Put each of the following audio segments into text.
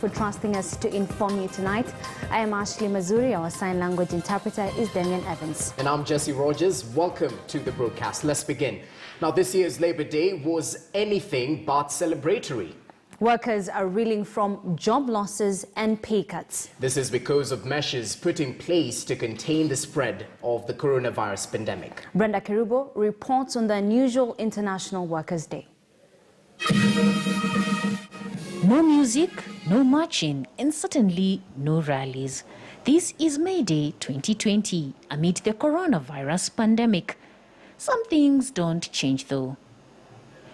For trusting us to inform you tonight. I am Ashley Mazuri. Our sign language interpreter is Damian Evans. And I'm Jesse Rogers. Welcome to the broadcast. Let's begin. Now, this year's Labour Day was anything but celebratory. Workers are reeling from job losses and pay cuts. This is because of measures put in place to contain the spread of the coronavirus pandemic. Brenda Kerubo reports on the unusual International Workers' Day. No music, no marching, and certainly no rallies. This is May Day 2020 amid the coronavirus pandemic. Some things don't change though.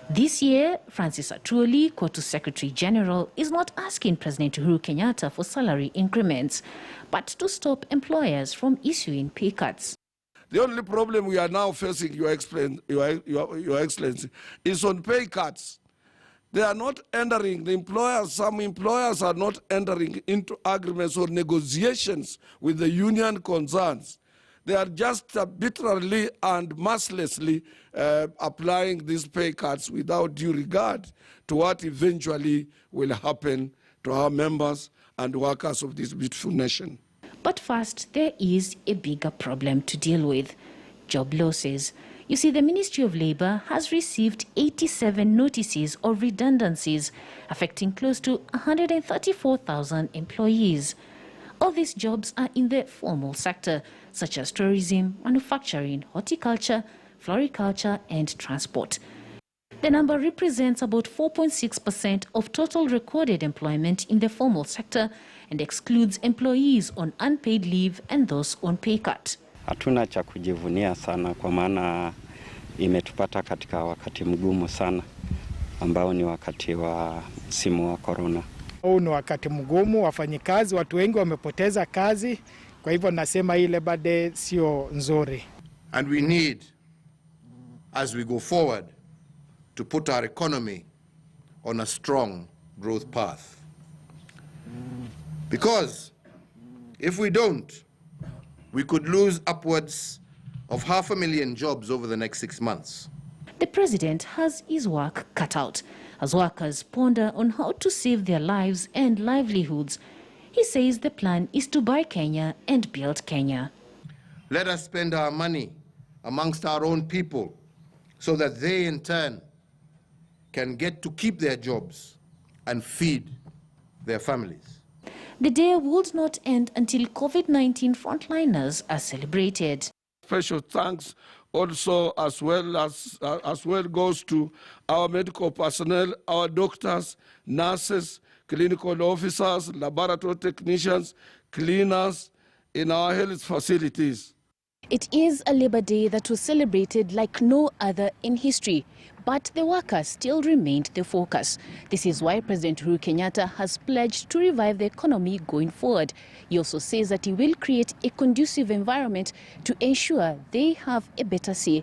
This year, Francis Atwoli, Kotu Secretary General, is not asking President Uhuru Kenyatta for salary increments, but to stop employers from issuing pay cuts. The only problem we are now facing, Your Excellency, is on pay cuts. They are not entering, some employers are not entering into agreements or negotiations with the union concerns. They are just arbitrarily and mercilessly applying these pay cuts without due regard to what eventually will happen to our members and workers of this beautiful nation. But first, there is a bigger problem to deal with: job losses. You see, the Ministry of Labour has received 87 notices of redundancies affecting close to 134,000 employees. All these jobs are in the formal sector, such as tourism, manufacturing, horticulture, floriculture and transport. The number represents about 4.6% of total recorded employment in the formal sector and excludes employees on unpaid leave and those on pay cut. Hatuna cha kujivunia sana kwa maana imetupata katika wakati mgumu sana ambao ni wakati wa msimu wa corona. Huu ni wakati mgumu, wafanyikazi, watu wengi wamepoteza kazi, kwa hivyo nasema hii Labour Day sio nzuri. And we need, as we go forward, to put our economy on a strong growth path. Because if we don't, we could lose upwards of 500,000 jobs over the next 6 months. The president has his work cut out as workers ponder on how to save their lives and livelihoods. He says the plan is to buy Kenya and build Kenya. Let us spend our money amongst our own people so that they in turn can get to keep their jobs and feed their families. The day would not end until Covid-19 frontliners are celebrated. Special thanks also as well goes to our medical personnel, our doctors, nurses, clinical officers, laboratory technicians, cleaners in our health facilities. It is a Labour Day that was celebrated like no other in history, but the workers still remained the focus. This is why President Uhuru Kenyatta has pledged to revive the economy going forward. He also says that he will create a conducive environment to ensure they have a better say